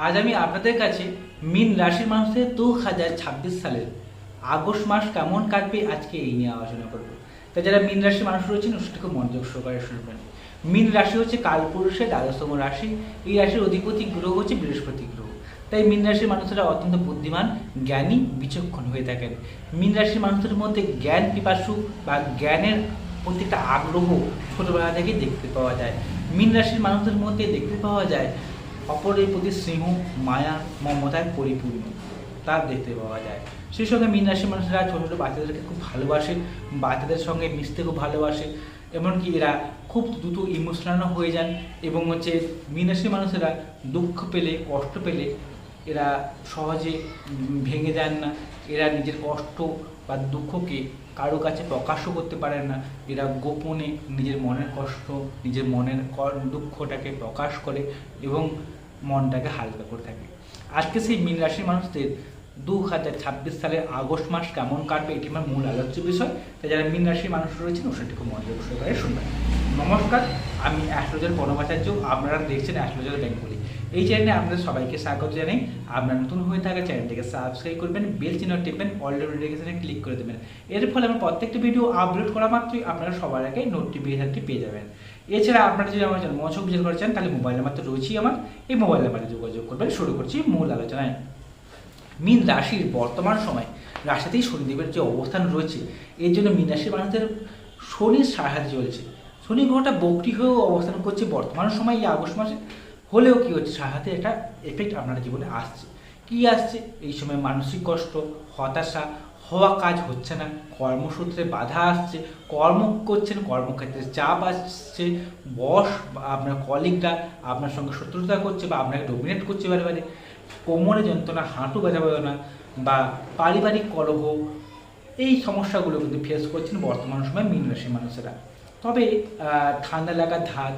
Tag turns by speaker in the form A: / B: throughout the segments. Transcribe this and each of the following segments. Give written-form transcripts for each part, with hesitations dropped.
A: আজ আমি আপনাদের কাছে মীন রাশির মানুষদের 2026 সালের আগস্ট মাস কেমন কাটবে আজকে এই নিয়ে আলোচনা করব। তাই যারা মীন রাশির মানুষ রয়েছেন সেটা খুব মনোযোগ সহকারে শুনবেন। মীন রাশি হচ্ছে কালপুরুষের দ্বাদশতম রাশি। এই রাশির অধিপতি গ্রহ হচ্ছে বৃহস্পতি গ্রহ। তাই মীন রাশির মানুষরা অত্যন্ত বুদ্ধিমান, জ্ঞানী, বিচক্ষণ হয়ে থাকেন। মীন রাশির মানুষদের মধ্যে জ্ঞান পিপাসু বা জ্ঞানের প্রতি একটা আগ্রহ ছোটবেলা থেকেই দেখতে পাওয়া যায়। মীন রাশির মানুষদের মধ্যে দেখতে পাওয়া যায় অপরের প্রতি স্নেহ, মায়া, মমতায় পরিপূর্ণ তা দেখতে পাওয়া যায়। সেই সঙ্গে মীন রাশির মানুষরা ছোটো ছোটো বাচ্চাদেরকে খুব ভালোবাসে, বাচ্চাদের সঙ্গে মিশতে খুব ভালোবাসে, এমনকি এরা খুব দ্রুত ইমোশনালও হয়ে যান। এবং মীন রাশির মানুষেরা দুঃখ পেলে, কষ্ট পেলে এরা সহজে ভেঙে যান না। এরা নিজের কষ্ট বা দুঃখকে কারো কাছে প্রকাশও করতে পারেন না। এরা গোপনে নিজের মনের কষ্ট, নিজের মনের দুঃখটাকে প্রকাশ করে এবং মনটাকে হালকা করে থাকে। আজকে সেই মীন রাশির মানুষদের 2026 সালের আগস্ট মাস কেমন কাটবে এটি আমার মূল আলোচ্য বিষয়। তাই যারা মীন রাশির মানুষ রয়েছেন সেটি খুব মনোযোগ সহকারে শুনবেন। নমস্কার, আমি অ্যাস্ট্রোলজার প্রণবাচার্য। আপনারা দেখছেন অ্যাস্ট্রোলজার বেঙ্গলি। এই চ্যানেলে আপনাদের সবাইকে স্বাগত জানাই। আপনারা নতুন হয়ে থাকা চ্যানেলটিকে সাবস্ক্রাইব করবেন, বেল চিহ্ন টিপবেন, অল নোটিফিকেশনে ক্লিক করে দেবেন। এর ফলে আমার প্রত্যেকটি ভিডিও আপলোড করা মাত্রই আপনারা সবার আগে নোটিফিকেশনটি পেয়ে যাবেন। এছাড়া আপনারা যদি আমার চ্যানেল মনোযোগ বিশেষ করে চান তাহলে মোবাইল নাম্বার তো রয়েছেই আমার, এই মোবাইল নাম্বারে যোগাযোগ করবেন। শুরু করছি মূল আলোচনায়। মীন রাশির বর্তমান সময় রাশিতেই শনিদেবের যে অবস্থান রয়েছে, এর জন্য মীন রাশির মানুষদের শনির সাহায্য চলছে। শনি গ্রহটা বক্রি হয়েও অবস্থান করছে বর্তমান সময় এই আগস্ট মাসে। হলেও কী হচ্ছে, সাহায্যে একটা এফেক্ট আপনার জীবনে আসছে। কি আসছে? এই সময় মানসিক কষ্ট, হতাশা, হওয়া কাজ হচ্ছে না, কর্মসূত্রে বাধা আসছে, কর্ম করছেন, কর্মক্ষেত্রে চাপ আসছে, বস বা আপনার কলিগরা আপনার সঙ্গে শত্রুতা করছে বা আপনাকে ডোমিনেট করছে বারে বারে, কোমরে যন্ত্রণা, হাঁটু ব্যথা বেদনা বা পারিবারিক কলহ, এই সমস্যাগুলো কিন্তু ফেস করছেন বর্তমান সময় মীন রাশির মানুষেরা। তবে ঠান্ডা লাগার ধাত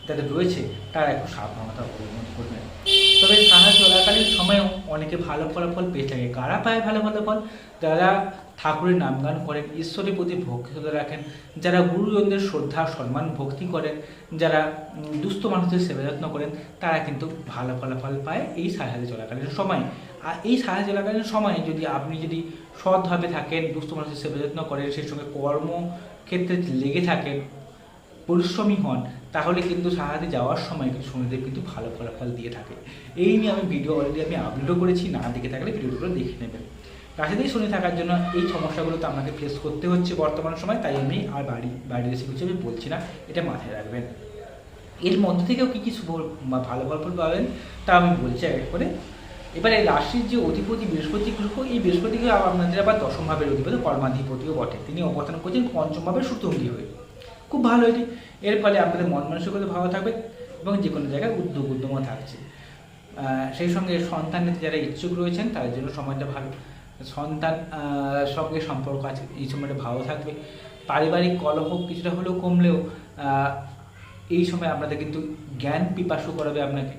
A: যাদের রয়েছে তারা একটু সাবধানতা অবলম্বন করবেন। তবে ঠান্ডা চলাকালীন সময়েও অনেকে ভালো ফলাফল পেয়ে থাকে। কারা পায় ভালো ফলাফল? যারা ঠাকুরের নামগান করেন, ঈশ্বরের প্রতি ভক্তিতা রাখেন, যারা গুরুজনদের শ্রদ্ধা, সম্মান, ভক্তি করেন, যারা দুস্থ মানুষদের সেবা যত্ন করেন, তারা কিন্তু ভালো ফলাফল পায় এই সাহায্য চলাকালীন সময়। আর এই সাহায্য চলাকালীন সময়ে আপনি যদি সৎভাবে থাকেন, দুস্থ মানুষের সেবা যত্ন করেন, সেই সঙ্গে কর্মক্ষেত্রে লেগে থাকেন, পরিশ্রমী হন, তাহলে কিন্তু সাহায্যে যাওয়ার সময় কিন্তু শনিদেব কিন্তু ভালো ফলাফল দিয়ে থাকে। এই নিয়ে আমি ভিডিও অলরেডি আপলোডও করেছি, না দেখে থাকলে ভিডিওগুলো দেখে নেবেন। রাশিতেই শনি থাকার জন্য এই সমস্যাগুলো তো আপনাকে ফেস করতে হচ্ছে বর্তমান সময়, তাই আমি আর বাড়ির রেসিপি হিসেবে বলছি না, এটা মাথায় রাখবেন। এর মধ্যে থেকেও কী কী শুভ বা ভালো ফলাফল পাবেন তা আমি বলছি এক করে। এবারে রাশির যে অধিপতি বৃহস্পতি গ্রহ, এই বৃহস্পতি গ্রহ আপনাদের আবার দশম ভাবের অধিপতি, কর্মাধিপতিও বটে। তিনি অবস্থান করছেন পঞ্চম ভাবের সুতঙ্গী হয়ে। খুব ভালো এটি। এর ফলে আপনাদের মন মানসিকতা ভালো থাকবে এবং যে কোনো জায়গায় উদ্যমও থাকছে। সেই সঙ্গে সন্তানের যারা ইচ্ছুক রয়েছেন তাদের জন্য সময়টা ভালো। সন্তান সঙ্গে সম্পর্ক আছে, এই সময়টা ভালো থাকবে। পারিবারিক কলহ কিছুটা হলেও কমলেও এই সময় আপনাদের কিন্তু জ্ঞান পিপাসু করাবে আপনাকে।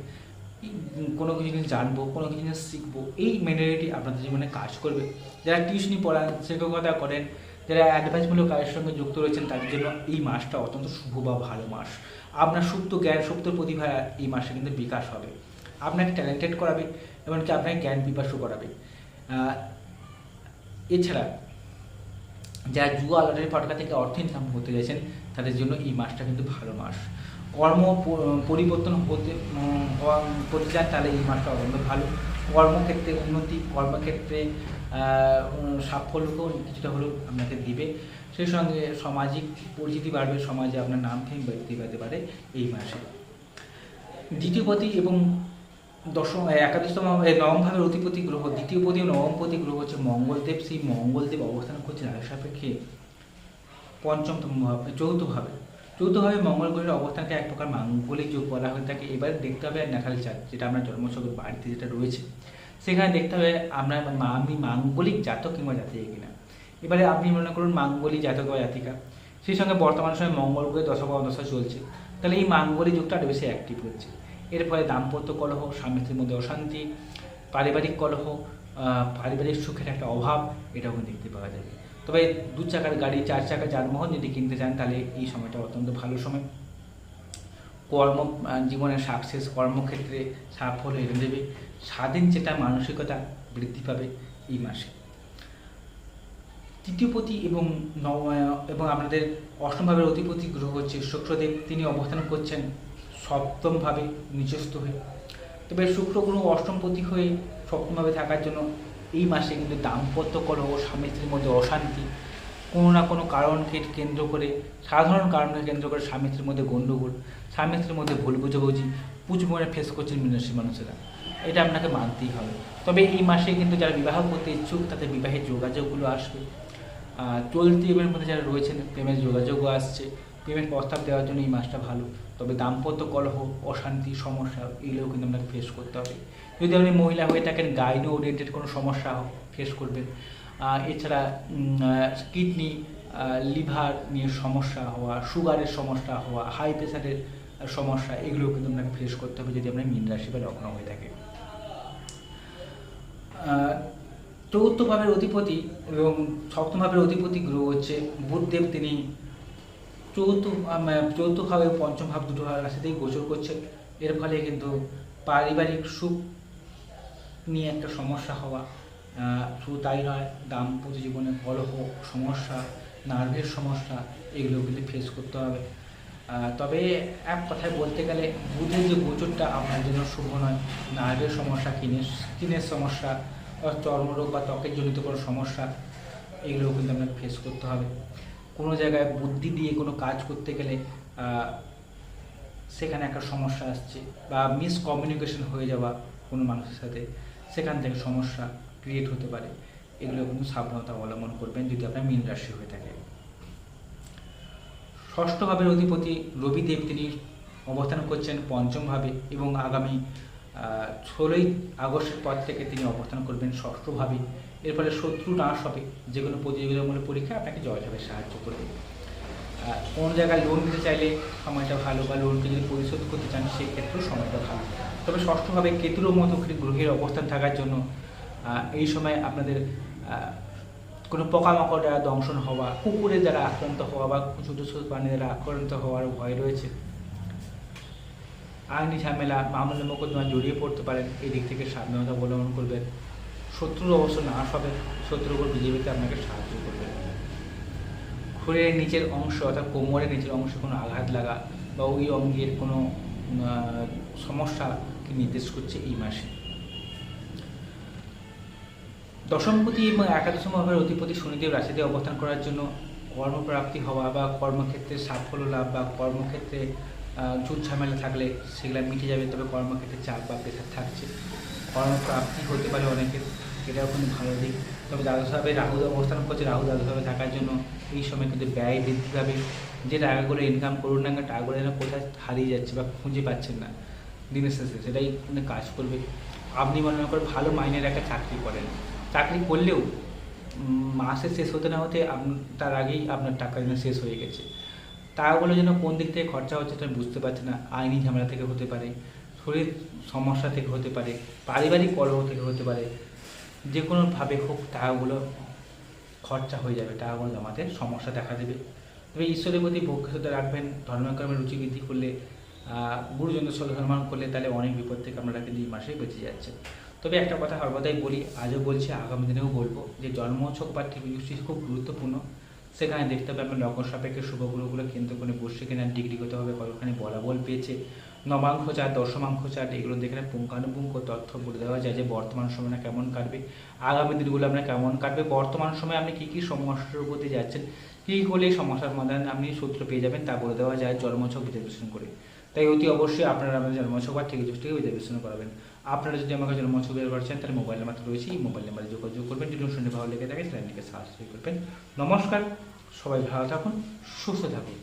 A: কোনো কিছু জিনিস জানবো, কোনো কিছু জিনিস শিখবো, এই মেন্টালিটি আপনাদের জীবনে কাজ করবে। যারা টিউশনি পড়ান, শিক্ষকতা করেন, যারা অ্যাডভাইসমূলক কাজের সঙ্গে যুক্ত রয়েছেন তাদের জন্য এই মাসটা অত্যন্ত শুভ বা ভালো মাস। আপনার সুপ্ত জ্ঞান, সুপ্ত প্রতিভা এই মাসে কিন্তু বিকাশ হবে। আপনাকে ট্যালেন্টেড করাবে, এমনকি আপনাকে জ্ঞান পিপাসু করাবে। এছাড়া যারা জুয়া লটারি ফটকা থেকে অর্থ ইনকাম করতে চাইছেন তাদের জন্য এই মাসটা কিন্তু ভালো মাস। কর্ম পরিবর্তন করতে চান তাহলে এই মাসটা অত্যন্ত ভালো। কর্মক্ষেত্রে উন্নতি, কর্মক্ষেত্রে সাফল্য কিছুটা হলেও আপনাকে দিবে। সেই সঙ্গে সামাজিক পরিচিতি বাড়বে, সমাজে আপনার নাম ফেম বৃদ্ধি পেতে পারে এই মাসে। দ্বিতীয়পতি এবং একাদশতম নবম ভাবের অধিপতি গ্রহ, দ্বিতীয়পতি ও নবমপতি গ্রহ হচ্ছে মঙ্গলদেব। সেই মঙ্গলদেব অবস্থান করছে রাশি সাপেক্ষে পঞ্চমতম ভাবে, চৌথভাবে মঙ্গল গ্রহের অবস্থানকে এক প্রকার মাঙ্গলিক যোগ বলা হয়ে থাকে। এবার দেখতে হবে ন্যাটাল চার্ট, যেটা আপনার জন্মছকের বাড়িতে যেটা রয়েছে, সেখানে দেখতে হবে আপনার আমি মাঙ্গলিক জাতক কিংবা জাতিকা কিনা। এবারে আপনি মনে করুন মাঙ্গলিক জাতক বা জাতিকা, সেই সঙ্গে বর্তমান সময় মঙ্গল গ্রহের দশা চলছে, তাহলে এই মাঙ্গলিক যুগটা আরও বেশি অ্যাক্টিভ হচ্ছে। এর ফলে দাম্পত্য কলহ, স্বামী স্ত্রীর মধ্যে অশান্তি, পারিবারিক কলহ, পারিবারিক সুখের একটা অভাব, এটাও দেখতে পাওয়া যাবে। তবে 2 চাকার গাড়ি, 4 চাকার যানবাহন যদি কিনতে চান তাহলে এই সময়টা অত্যন্ত ভালো সময়। কর্ম জীবনের সাকসেস, কর্মক্ষেত্রে সাফল্য এনে দেবে, স্বাধীন চেতা মানসিকতা বৃদ্ধি পাবে এই মাসে। তৃতীয়পতি এবং আপনাদের অষ্টমভাবের অধিপতি গ্রহ হচ্ছে শুক্রদেব, তিনি অবস্থান করছেন সপ্তমভাবে নিজস্থ হয়ে। তবে শুক্র গ্রহ অষ্টমপতি হয়ে সপ্তমভাবে থাকার জন্য এই মাসে কিন্তু দাম্পত্য কলহ, স্বামী স্ত্রীর মধ্যে অশান্তি, কোনো না কোনো কারণকে কেন্দ্র করে, সাধারণ কারণকে কেন্দ্র করে স্বামী স্ত্রীর মধ্যে গণ্ডগোল, স্বামী স্ত্রীর মধ্যে ভুল বুঝাবুঝি প্রচুর পরিমাণে ফেস করছেন মীন রাশির মানুষেরা। এটা আপনাকে মানতেই হবে। তবে এই মাসে কিন্তু যারা বিবাহ করতে ইচ্ছুক তাদের বিবাহের যোগাযোগগুলো আসবে। চলতি এর মধ্যে যারা রয়েছেন প্রেমের যোগাযোগও আসছে, প্রেমের প্রস্তাব দেওয়ার জন্য এই মাসটা ভালো। তবে দাম্পত্য কলহ, অশান্তি, সমস্যা এগুলোও কিন্তু আপনাকে ফেস করতে হবে। যদি আপনি মহিলা হয়ে থাকেন গাইনো ওরিয়েন্টেড কোনো সমস্যা ফেস করবেন। এছাড়া কিডনি, লিভার নিয়ে সমস্যা হওয়া, সুগারের সমস্যা হওয়া, হাই প্রেশারের সমস্যা এগুলোও কিন্তু আপনাকে ফেস করতে হবে যদি আপনার মীন রাশি বা লগ্ন হয়ে থাকে। চতুর্থ ভাবের অধিপতি এবং সপ্তম ভাবের অধিপতি গ্রহ হচ্ছে বুধদেব, তিনি চতুর্থ ভাব এবং পঞ্চম ভাব দুটো রাশিতেই গোচর করছে। এর ফলে কিন্তু পারিবারিক সুখ নিয়ে একটা সমস্যা হওয়া, শুধু তাই নয়, দাম্পত্য জীবনে কলহ, সমস্যা, নার্ভের সমস্যা এগুলো কিন্তু ফেস করতে হবে। তবে এক কথায় বলতে গেলে বুধের যে গোচরটা আপনার জন্য শুভ নয়। নার্ভের সমস্যা, স্কিনের সমস্যা, চর্মরোগ বা ত্বকের জনিত কোনো সমস্যা এগুলোও কিন্তু আপনাকে ফেস করতে হবে। কোনো জায়গায় বুদ্ধি দিয়ে কোনো কাজ করতে গেলে সেখানে একটা সমস্যা আসছে, বা মিসকমিউনিকেশন হয়ে যাওয়া কোনো মানুষের সাথে, সেখান থেকে সমস্যা ক্রিয়েট হতে পারে। এগুলো কিন্তু সাবধানতা অবলম্বন করবেন যদি আপনার মীন রাশি হয়ে থাকে। ষষ্ঠ ভাবের অধিপতি রবিদেব, তিনি অবস্থান করছেন পঞ্চম ভাবে এবং আগামী 16ই আগস্টের পর থেকে তিনি অবস্থান করবেন ষষ্ঠভাবে। এর ফলে শত্রু নাশ হবে, যে কোনো প্রতিযোগিতামূলক পরীক্ষা আপনাকে জয়লাভে সাহায্য করবে। কোনো জায়গায় লোন নিতে চাইলে সময়টা ভালো, বা লোনকে যদি পরিশোধ করতে চান সেক্ষেত্রেও সময়টা ভালো। তবে ষষ্ঠভাবে কেতুর মতো গ্রহের অবস্থান থাকার জন্য এই সময় আপনাদের কোনো পোকামাকড় দ্বারা দংশন হওয়া, কুকুরের দ্বারা আক্রান্ত হওয়া, বা ছোটো ছোটো প্রাণী দ্বারা আক্রান্ত হওয়ার ভয় রয়েছে। আইনি ঝামেলা, মামলা মোকদ্দমা জড়িয়ে পড়তে পারেন, এই দিক থেকে সাবধানতা অবলম্বন করবেন। শত্রুর অবশ্য নাশ হবে, শত্রুর উপর বিজয় পেতে আপনাকে সাহায্য করবে। শরীরের নিচের অংশ অর্থাৎ কোমরের নিচের অংশে কোনো আঘাত লাগা বা ওই অঙ্গের কোনো সমস্যাকে নির্দেশ করছে এই মাসে। দশমপতি এবং একাদশম ভাবের অধিপতি শনিদেব রাশিতে অবস্থান করার জন্য কর্মপ্রাপ্তি হওয়া, বা কর্মক্ষেত্রে সাফল্য লাভ, বা কর্মক্ষেত্রে ঝুট ঝামেলা থাকলে সেগুলো মিটে যাবে। তবে কর্মক্ষেত্রে চাপ বা প্রেশার থাকছে, কর্মপ্রাপ্তি হতে পারে অনেকের, এটাও কিন্তু ভালো দিক। তবে দ্বাদশভাবে রাহু অবস্থান করছে, রাহু দ্বাদশভাবে থাকার জন্য এই সময় কিন্তু ব্যয় বৃদ্ধি পাবে। যে টাকাগুলো ইনকাম করুন না, টাকাগুলো যেন কোথায় হারিয়ে যাচ্ছে বা খুঁজে পাচ্ছেন না দিনের শেষে, সেটাই কাজ করবে। আপনি মনে করেন ভালো মাইনের একটা চাকরি করেন, চাকরি করলেও মাসের শেষ হতে না হতে তার আগেই আপনার টাকা যেন শেষ হয়ে গেছে। টাকাগুলো যেন কোন দিক থেকে খরচা হচ্ছে সেটা বুঝতে পারছে না। আইনি ঝামেলা থেকে হতে পারে, শরীর সমস্যা থেকে হতে পারে, পারিবারিক কলহ থেকে হতে পারে, যে কোনোভাবে হোক টাকাগুলো খরচা হয়ে যাবে, টাকাগুলো জমাতে সমস্যা দেখা দেবে। তবে ঈশ্বরের প্রতি ভক্তি শ্রদ্ধা রাখবেন, ধর্মকর্মের রুচি বৃদ্ধি করলে, গুরুজনদের সম্মান করলে, তাহলে অনেক বিপদ থেকে আপনারা কিন্তু এই মাসেই বেঁচে যাচ্ছে। তবে একটা কথা সর্বদাই বলি, আজও বলছি, আগামী দিনেও বলবো, যে জন্মছক বা ত্রিপুষ্টি খুব গুরুত্বপূর্ণ। সেখানে দেখতে হবে আপনার লগ্ন সাপেক্ষে শুভগ্রহগুলো কেন্দ্র করে বসছে কিনা, ডিগ্রিগতভাবে কতখানি বলাবল পেয়েছে, নবাঙ্ক চার্ট, দশমাঙ্ক চার্ট, এগুলো দেখে পুঙ্খানুপুঙ্খ তথ্য বলে দেওয়া যায় যে বর্তমান সময়টা কেমন কাটবে, আগামী দিনগুলো আপনার কেমন কাটবে, বর্তমান সময়ে আপনি কী কী সমস্যার উপর দিয়ে যাচ্ছেন, কী হলে এই সমস্যার সমাধান আপনি সূত্র পেয়ে যাবেন, তা বলে দেওয়া যায় জন্মছক বিচার বিশ্লেষণ করে। তাই অতি অবশ্যই আপনারা আপনাদের জন্মছক বা ত্রিপুষ্টিকে বিচার বিশ্লেষণ করাবেন। আপনারা যদি আমাকে জন্মছক বের করছেন তাহলে মোবাইল নাম্বার রয়েছে, এই মোবাইল নাম্বারে যোগাযোগ করবেন। যদি শুনে ভালো লেগে থাকে চ্যানেলটিকে সাবস্ক্রাইব করবেন। নমস্কার, সবাই ভালো থাকুন, সুস্থ থাকুন।